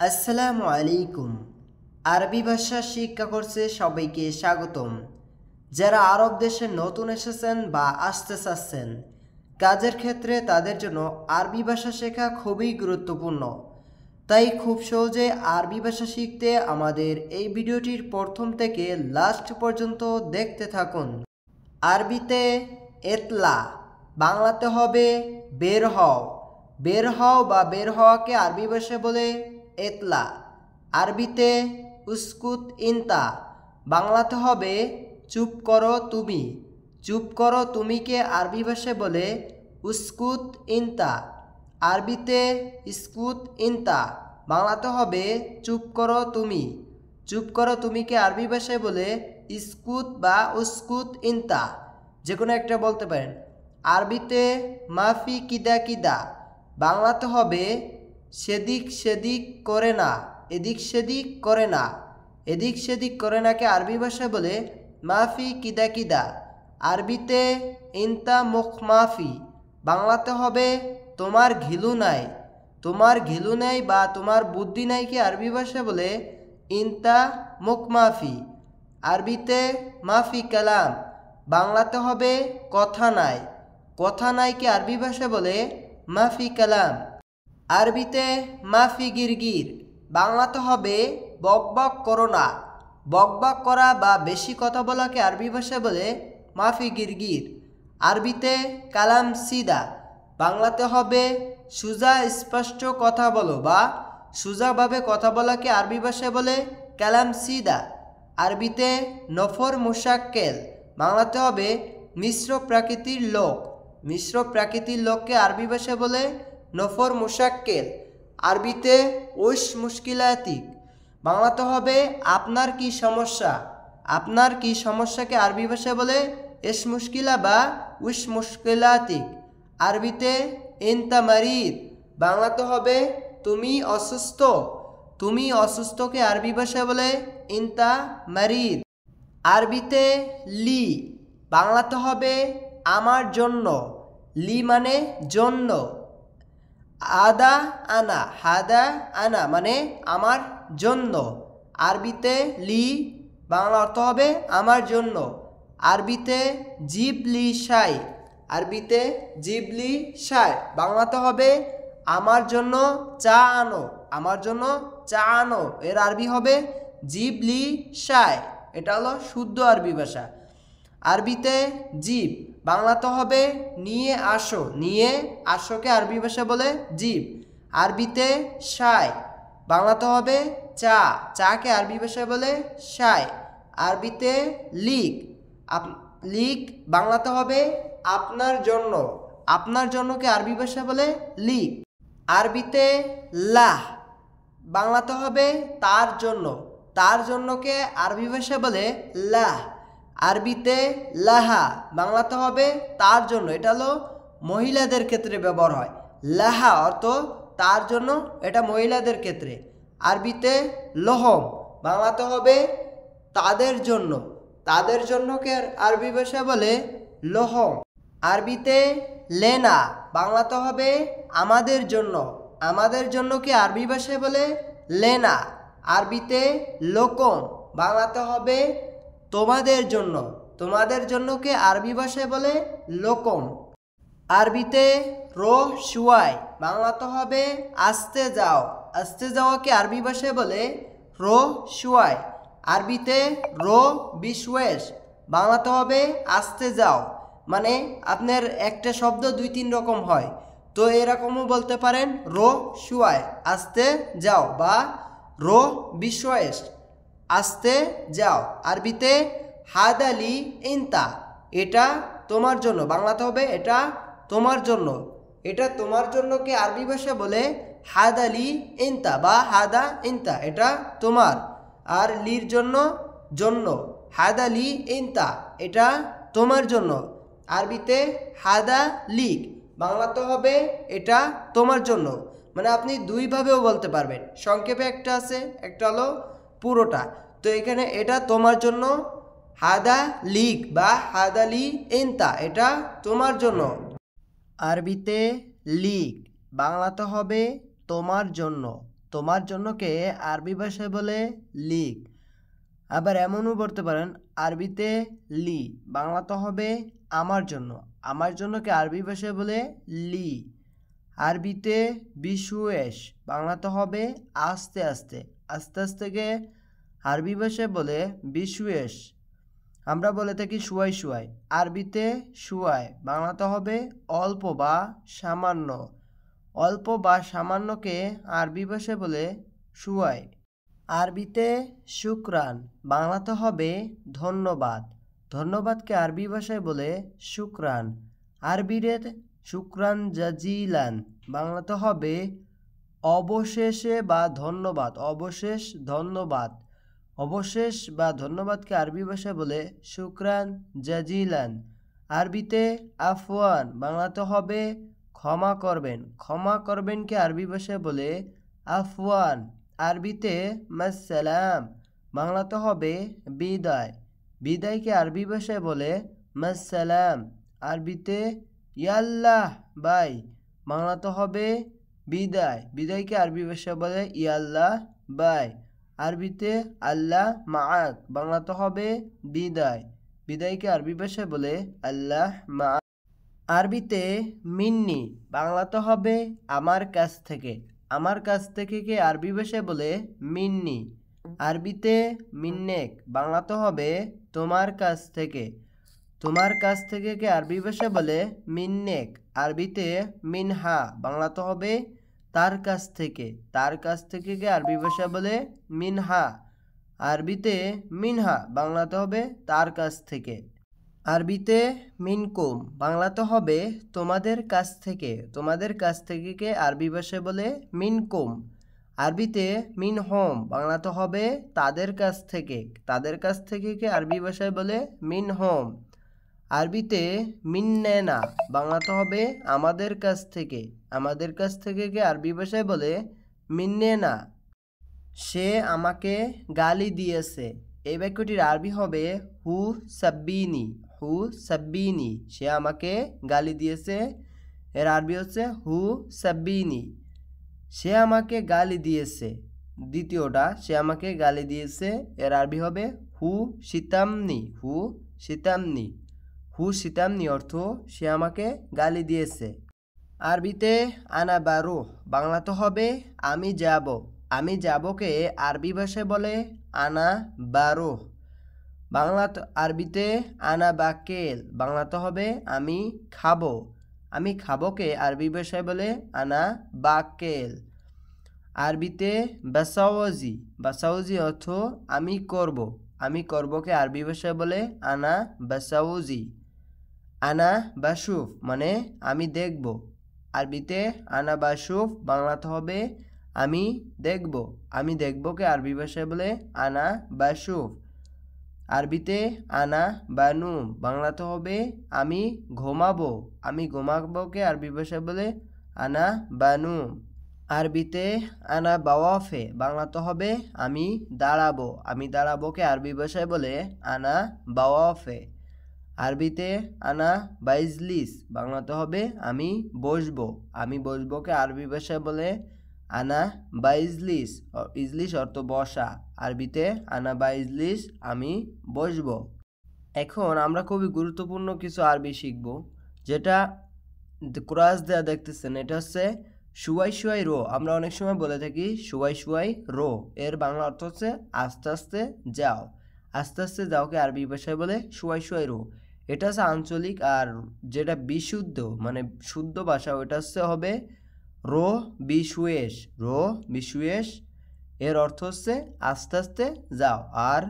আসসালামু আলাইকুম। আরবি ভাষা শিক্ষা কোর্সে সবাইকে স্বাগতম। যারা আরব দেশে নতুন এসেছেন বা আসতে চাচ্ছেন, কাজের ক্ষেত্রে তাদের জন্য আরবি ভাষা শেখা খুবই গুরুত্বপূর্ণ। তাই খুব সহজে আরবি ভাষা শিখতে আমাদের এই ভিডিওটির প্রথম থেকে লাস্ট পর্যন্ত দেখতে থাকুন। আরবিতে এতলা, বাংলাতে হবে বের হও। বের হও বা বের হওয়াকে আরবি ভাষায় বলে এতলা। আরবিতে উস্কুত ইনতা, বাংলাতে হবে চুপ করো তুমি। চুপ করো তুমিকে আরবি ভাষায় বলে উস্কুত ইনতা। আরবিতে ইস্কুত ইনতা, বাংলাতে হবে চুপ করো তুমি। চুপ করো তুমিকে আরবি ভাষায় বলে ইস্কুত বা উস্কুত ইনতা, যে কোনো একটা বলতে পারেন। আরবিতে মাফি কিদা কিদা, বাংলাতে হবে সেদিক সেদিক করে না, এদিক সেদিক করে না। এদিক সেদিক করে নাকে আরবি ভাষায় বলে মাফি কিদা কিদা। আরবিতে ইনতা মুখ মাফি, বাংলাতে হবে তোমার ঘিলু নাই। তোমার ঘিলু নাই বা তোমার বুদ্ধি নাইকে আরবি ভাষায় বলে ইনতা মুখ মাফি। আরবিতে মাফি কালাম, বাংলাতে হবে কথা নাই। কথা নাইকে আরবি ভাষায় বলে মাফি কালাম। আরবিতে মাফি গিরগির, বাংলাতে হবে বক বক করো না। বক বক করা বা বেশি কথা বলাকে আরবি ভাষায় বলে মাফি গিরগির। আরবিতে কালাম সিদা, বাংলাতে হবে সুজা স্পষ্ট কথা বলো বা সুজাভাবে কথা বলাকে আরবি ভাষায় বলে কালাম সিদা। আরবিতে নফর মুশাক্কেল, বাংলাতে হবে মিশ্র প্রাকৃতির লোক। মিশ্র প্রাকৃতির লোককে আরবি ভাষায় বলে নফর মুশাক্কেল। আরবিতে উস মুশকিলাতিক, বাংলাতে হবে আপনার কি সমস্যা। আপনার কি সমস্যাকে আরবি ভাষায় বলে এস মুশকিলা বা উস মুশকিলাতিক। আরবিতে ইনতা মারিদ, বাংলাতে হবে তুমি অসুস্থ। তুমি অসুস্থকে আরবি ভাষায় বলে ইনতা মারিদ। আরবিতে লি, বাংলাতে হবে আমার জন্য। লি মানে জন্য। আদা আনা, হাদা আনা মানে আমার জন্য। আরবিতে লি, বাংলা অর্থ হবে আমার জন্য। আরবিতে জিবলি শাই, আরবিতে জিবলি শাই, বাংলাতে হবে আমার জন্য চা আনো। আমার জন্য চা আনো, এর আরবি হবে জিবলি শাই। এটা হলো শুদ্ধ আরবি ভাষা। আরবিতে জিব, বাংলাতে হবে নিয়ে আসো। নিয়ে আসোকে আরবি ভাষা বলে জিব। আরবিতে শাই, বাংলাতে হবে চা। চাকে আরবি ভাষায় বলে শাই। আরবিতে লিক, লিক, বাংলাতে হবে আপনার জন্য। আপনার জন্যকে আরবি ভাষা বলে লিক। আরবিতে লাহ, বাংলাতে হবে তার জন্য। তার জন্যকে আরবি ভাষা বলে লাহ। আরবিতে লাহা, বাংলাতে হবে তার জন্য। এটা হলো মহিলাদের ক্ষেত্রে ব্যবহার হয়। লাহা অর্থ তার জন্য, এটা মহিলাদের ক্ষেত্রে। আরবিতে লহম, বাংলাতে হবে তাদের জন্য। তাদের জন্যকে আরবি ভাষা বলে লহম। আরবিতে লেনা, বাংলাতে হবে আমাদের জন্য। আমাদের জন্যকে আরবি ভাষায় বলে লেনা। আরবিতে লোকম, বাংলাতে হবে তোমাদের জন্য। তোমাদের জন্যকে আরবি ভাষায় বলে লোকম। আরবিতে রো শুয়াই, বাংলাতে হবে আসতে যাও। আসতে যাওয়াকে আরবি ভাষায় বলে রো শুয়াই। আরবিতে রো বিশওয়েশ, বাংলাতে হবে আসতে যাও। মানে আপনার একটা শব্দ দুই তিন রকম হয়, তো এরকমও বলতে পারেন রো শুয়াই আসতে যাও বা রো বিশওয়েশ আসতে যাও। আরবিতে হাদালি ইনতা, এটা তোমার জন্য, বাংলাতে হবে এটা তোমার জন্য। এটা তোমার জন্যকে আরবি ভাষা বলে হাদালি ইনতা বা হাদা ইনতা, এটা তোমার। আর লির জন্য জন্য, হাদালি ইনতা, এটা তোমার জন্য। আরবিতে হাদা লিক, বাংলাতে হবে এটা তোমার জন্য। মানে আপনি দুইভাবেও বলতে পারবেন, সংক্ষেপে একটা আছে, একটা হলো পুরোটা। তো এখানে এটা তোমার জন্য, হাদা লিক বা হাদালি ইনতা, এটা তোমার জন্য। আরবিতে লিক, বাংলাতে হবে তোমার জন্য। তোমার জন্যকে আরবি ভাষায় বলে লিক। আবার এমনও বলতে পারেন আরবিতে লি, বাংলাতে হবে আমার জন্য। আমার জন্যকে আরবি ভাষায় বলে লি। আরবিতে বিশুয়েশ, বাংলাতে হবে আস্তে আস্তে। আস্তে আস্তেকে আরবি ভাষায় বলে বিশুয়েশ। আমরা বলে থাকি শুয়াই শুয়াই। আরবিতে শুয়াই, বাংলাতে হবে অল্প বা সামান্য। অল্প বা সামান্যকে আরবি ভাষায় বলে শুয়াই। আরবিতে শুকরান, বাংলাতে হবে ধন্যবাদ। ধন্যবাদকে আরবি ভাষায় বলে শুকরান। আরবিতে শুকরান জাজিলান, বাংলাতে হবে অবশেষে বা ধন্যবাদ। অবশেষ ধন্যবাদ। অবশেষ বা ধন্যবাদকে আরবি ভাষায় বলে শুকরান জাজিলান। আরবিতে আফওয়ান, বাংলাতে হবে ক্ষমা করবেন। ক্ষমা করবেনকে আরবি ভাষায় বলে আফওয়ান। আরবিতে মাসসালাম, বাংলাতে হবে বিদায়। বিদায়কে আরবি ভাষায় বলে মাসসালাম। আরবিতে ইয়াল্লাহ বাই, বাংলাতে হবে বিদায়। বিদায়কে আরবি ভাষায় বলে ইয়াল্লাহ বাই। আরবিতে আল্লাহ মাআক, বাংলাতে হবে বিদায়। বিদায়কে আরবি ভাষায় বলে আল্লাহ মাআক। আরবিতে মিন্নি, বাংলাতে হবে আমার কাছ থেকে। আমার কাছ থেকে কে আরবি ভাষায় বলে মিন্নি। আরবিতে মিন্নেক, বাংলাতে হবে তোমার কাছ থেকে। তোমার কাছ থেকে কে আরবি ভাষায় বলে মিন্নেক। আরবিতে মিনহা, বাংলাতে হবে তার কাছ থেকে। তার কাছ থেকে কে আরবি ভাষায় বলে মিনহা। আরবিতে মিনহা, বাংলাতে হবে তার কাছ থেকে। আরবিতে মিনকুম, বাংলাতে হবে তোমাদের কাছ থেকে। তোমাদের কাছ থেকে কে আরবি ভাষায় বলে মিনকুম। আরবিতে মিনহম, বাংলাতে হবে তাদের কাছ থেকে। তাদের কাছ থেকে কে আরবি ভাষায় বলে মিনহম। আরবিতে মিন্নেনা, বাংলাতে হবে আমাদের কাছ থেকে। আমাদের কাছ থেকে কে আরবি ভাষায় বলে মিন্নেনা। সে আমাকে গালি দিয়েছে। এই বাক্যটির আরবি হবে হু সাব্বিনি। হু সাব্বিনি, সে আমাকে গালি দিয়েছে। এর আরবি হচ্ছে হু সাব্বিনি। সে আমাকে গালি দিয়েছে। দ্বিতীয়টা, সে আমাকে গালি দিয়েছে, এর আরবি হবে হু সিতামনি। হু সিতামনি। হু সিতামনি অর্থ সে আমাকে গালি দিয়েছে। আরবিতে আনা বারুহ, বাংলাতে হবে আমি যাব। আমি যাবকে আরবি ভাষায় বলে আনা বারুহ। আরবিতে আনা বাকেল, বাংলাতে হবে আমি খাবো। আমি খাবোকে আরবি ভাষায় বলে আনা বাকেল। আরবিতে বাসাওজি। বাসাওজি অর্থ আমি করব। আমি করবকে আরবি ভাষায় বলে আনা বাসাওজি। আনা বাশুফ মানে আমি দেখব। আরবিতে আনা বাশুফ, বাংলাতে হবে আমি দেখব। আমি দেখবকে আরবি ভাষায় বলে আনা বাশুফ। আরবিতে আনা বানুম, বাংলাতে হবে আমি ঘুমাবো। আমি ঘুমাবোকে আরবি ভাষায় বলে আনা বানুম। আরবিতে আনা বাওয়াফে, বাংলাতে হবে আমি দাঁড়াবো। আমি দাঁড়াবোকে আরবি ভাষায় বলে আনা বাওয়াফে। আরবিতে আনা বাইজলিস, বাংলাতে হবে আমি বসবো। আমি বসবোকে আরবি ভাষায় বলে আনা বাইজলিস। ইজলিস অর্থ বসা। আরবিতে আনা বাইজলিস, আমি বসবো। এখন আমরা খুবই গুরুত্বপূর্ণ কিছু আরবি শিখব, যেটা ক্রস দেওয়া দেখতেছেন। এটা হচ্ছে শুয়াই শুয়াই রো। আমরা অনেক সময় বলে থাকি শুয়াই শুয়াই রো। এর বাংলা অর্থ হচ্ছে আস্তে আস্তে যাও। আস্তে আস্তে যাওকে আরবি ভাষায় বলে শুয়াই শুয়াই রো। এটা হচ্ছে আঞ্চলিক। আর যেটা বিশুদ্ধ মানে শুদ্ধ ভাষা, ওটা হচ্ছে হবে রো বিশুয়েশ। রো বিশুয়েশ, এর অর্থ হচ্ছে আস্তে আস্তে যাও। আর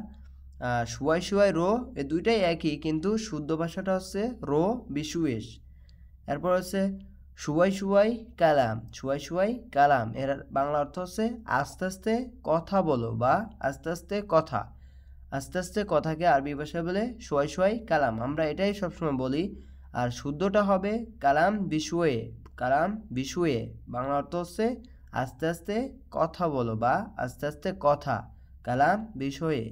শুয়াই শুয়াই রো, এ দুইটাই একই, কিন্তু শুদ্ধ ভাষাটা হচ্ছে রো বিশুয়েশ। এরপর হচ্ছে শুয়াই শুয়াই কালাম। শুয়াই শুয়াই কালাম, এর বাংলা অর্থ হচ্ছে আস্তে আস্তে কথা বলো বা আস্তে আস্তে কথা। আস্তে আস্তে কথাকে আরবি ভাষায় বলে শুয়াই শুয়াই কালাম। আমরা এটাই সবসময় বলি। আর শুদ্ধটা হবে কালাম বিশুয়ে। কালাম বিশুয়ে, বাংলা অর্থ হচ্ছে আস্তে আস্তে কথা বলো বা আস্তে আস্তে কথা। কালাম বিশুয়ে।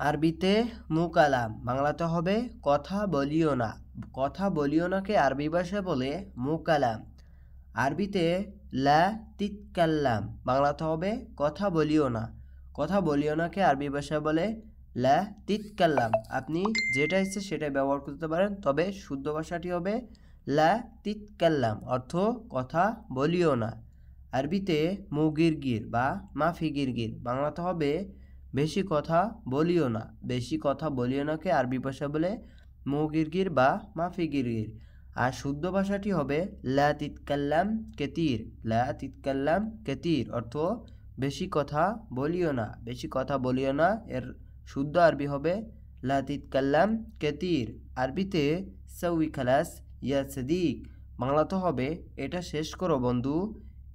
আরবিতে মুকালাম, বাংলাতে হবে কথা বলিও না। কথা বলিও নাকে আরবি ভাষায় বলে মুকালাম। আরবিতে লা তিতকাল্লাম, বাংলাতে হবে কথা বলিও না। কথা বলিও নাকে আরবি ভাষায় বলে লা তিতকাল্লাম। আপনি যেটা ইচ্ছে সেটাই ব্যবহার করতে পারেন, তবে শুদ্ধ ভাষাটি হবে লা তিতকাল্লাম, অর্থ কথা বলিও না। আরবিতে মুগিরগির বা মাফি গিরগির, বাংলাতে হবে বেশি কথা বলিও না। বেশি কথা বলিও নাকে আরবি ভাষা বলে মুগিরগির বা মাফি গিরগির। আর শুদ্ধ ভাষাটি হবে লা তিতকাল্লাম কেতির। লা তিতকাল্লাম কেতির, অর্থ বেশি কথা বলিও না। বেশি কথা বলিও না এর শুদ্ধ আরবি হবে লা তিতকাল্লাম কেতির। আরবিতে সাউই খালাস ইয়া সাদিক, বাংলাতে হবে এটা শেষ করো বন্ধু।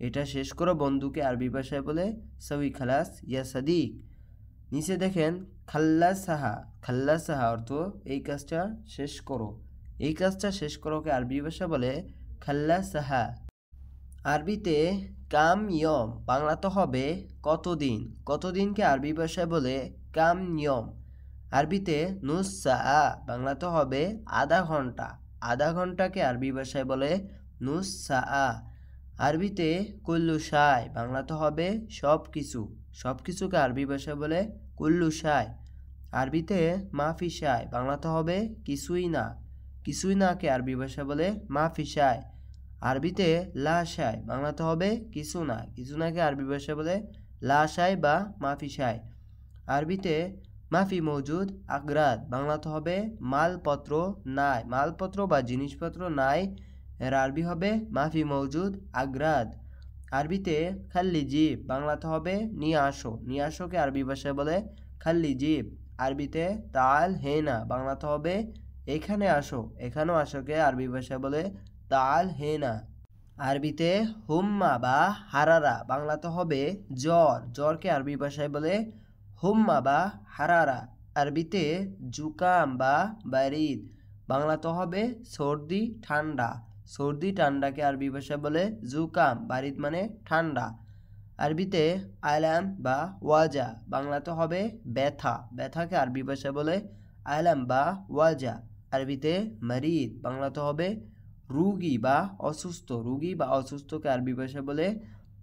এটা শেষ করো বন্ধুকে আরবি ভাষায় বলে সাউই খালাস ইয়া সাদিক। নিচে দেখেন খাল্লাসাহা। খাল্লাসাহা অর্থ এই কাজটা শেষ করো। এই কাজটা শেষ করোকে আরবি ভাষা বলে খাল্লাসাহা। আরবিতে কাম ইয়ম, বাংলাতে হবে কতদিন। কতদিনকে আরবি ভাষায় বলে কাম ইয়ম। আরবিতে নুস সাআ, বাংলাতে হবে আধা ঘন্টা। আধা ঘন্টাকে আরবি ভাষায় বলে নুস সাআ। আরবিতে কুল্লু শাই, বাংলাতে হবে সব কিছু। সব কিছুকে আরবি ভাষায় বলে কুল্লু শাই। আরবিতে মাফি শাই, বাংলাতে হবে কিছুই না। কিছুই নাকে আরবি ভাষা বলে মাফি শাই। আরবিতে লা শাই, বাংলাতে হবে কিছু না। কিছু নাকে আরবি ভাষা বলে লা শাই বা মাফি শাই। আরবিতে মাফি মৌজুদ আগ্রাদ, বাংলাতে হবে মালপত্র নাই। মালপত্র বা জিনিসপত্র নাই, এর আরবি হবে মাফি মৌজুদ আগ্রাদ। আরবিতে খাল্লি জিব, বাংলাতে হবে নিয়ে আসো। নিয়ে আসোকে আরবি ভাষায় বলে খাল্লি জিব। আরবিতে তাল হেনা, বাংলাতে হবে এখানে আসো। এখানেও আসোকে আরবি ভাষায় বলে তাল হেনা। আরবিতে হুম্মা বা হারারা, বাংলাতে হবে জ্বর। জ্বরকে আরবি ভাষায় বলে হুম্মা বা হারারা। আরবিতে জুকাম বা বারিদ, বাংলাতে হবে সর্দি ঠান্ডা। সর্দি ঠান্ডাকে আরবি ভাষায় বলে জুকাম, বারিদ মানে ঠান্ডা। আরবিতে আলাম বা ওয়াজা, বাংলাতে হবে ব্যথা। ব্যথাকে আরবি ভাষায় বলে আলাম বা ওয়াজা। আরবিতে মারিদ, বাংলাতে হবে রুগী বা অসুস্থ। রুগী বা অসুস্থকে আরবি ভাষায় বলে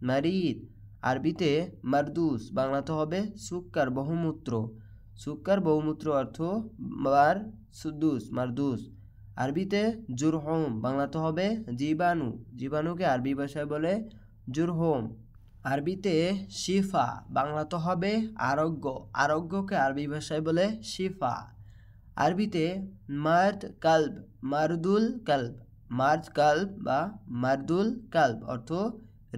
মারিদ। আরবিতে মারদুস, বাংলাতে হবে সুক্কার বহুমূত্র। সুক্কার বহুমূত্র অর্থ বার সুদ্দুস মারদুস। আরবিতে জুরহুম, বাংলাতে হবে জীবাণু। জীবাণুকে আরবি ভাষায় বলে জুরহুম। আরবিতে শিফা, বাংলাতে হবে আরোগ্য। আরোগ্যকে আরবি ভাষায় বলে শিফা। আরবিতে মার্দ কালব, মারদুল কালব। মার্দ কালব বা মারদুল কালব অর্থ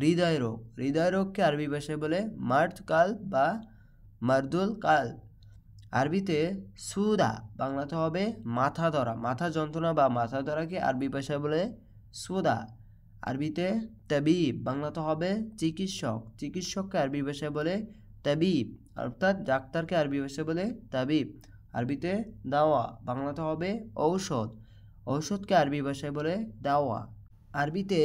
হৃদয় রোগ। হৃদয় রোগকে আরবি ভাষায় বলে মার্দ কালব বা মারদুল কালব। আরবিতে সুদা, বাংলাতে হবে মাথা ধরা। মাথা যন্ত্রণা বা মাথা ধরাকে আরবি ভাষায় বলে সুদা। আরবিতে তাবিব, বাংলাতে হবে চিকিৎসক। চিকিৎসককে আরবি ভাষায় বলে তাবিব, অর্থাৎ ডাক্তারকে আরবি ভাষায় বলে তাবিব। আরবিতে দাওয়া, বাংলাতে হবে ঔষধ। ঔষধকে আরবি ভাষায় বলে দাওয়া। আরবিতে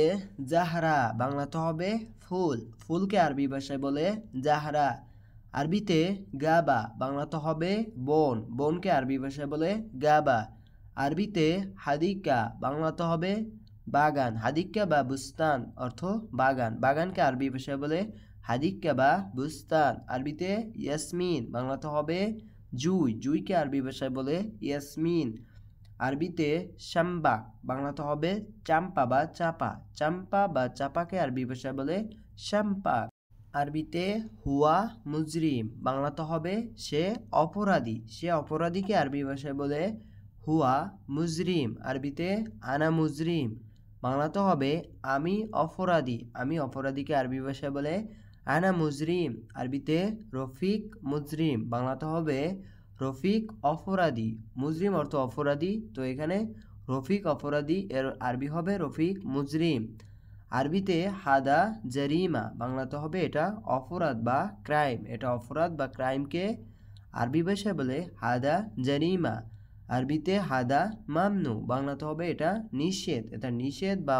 জাহরা, বাংলাতে হবে ফুল। ফুলকে আরবি ভাষায় বলে জাহরা। আরবিতে গাবা, বাংলাতে হবে বন। বনকে আরবি ভাষায় বলে গাবা। আরবিতে হাদিকা, বাংলাতে হবে বাগান। হাদিকা বা বুস্তান অর্থ বাগান। বাগানকে আরবি ভাষায় বলে হাদিকা বা বুস্তান। আরবিতে ইয়াসমিন, বাংলাতে হবে জুই। জুইকে আরবি ভাষায় বলে ইয়াসমিন। আরবিতে শাম্বা, বাংলাতে হবে চাম্পা বা চাপা। চাম্পা বা চাপাকে আরবি ভাষায় বলে শাম্পা। আরবিতে হুয়া মুজরিম, বাংলাতে হবে সে অপরাধী। সে অপরাধীকে আরবি ভাষায় বলে হুয়া মুজরিম। আরবিতে আনা মুজরিম, বাংলাতে হবে আমি অপরাধী। আমি অপরাধীকে আরবি ভাষায় বলে আনা মুজরিম। আরবিতে রফিক মুজরিম, বাংলাতে হবে রফিক অপরাধী। মুজরিম অর্থ অপরাধী, তো এখানে রফিক অপরাধী, এর আরবি হবে রফিক মুজরিম। আরবিতে হাদা জারিমা, বাংলাতে হবে এটা অপরাধ বা ক্রাইম। এটা অপরাধ বা ক্রাইমকে আরবি ভাষায় বলে হাদা জারিমা। আরবিতে হাদা মামনু, বাংলাতে হবে এটা নিষেধ। এটা নিষেধ বা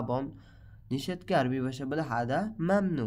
নিষেধকে আরবি ভাষায় বলে হাদা মামনু।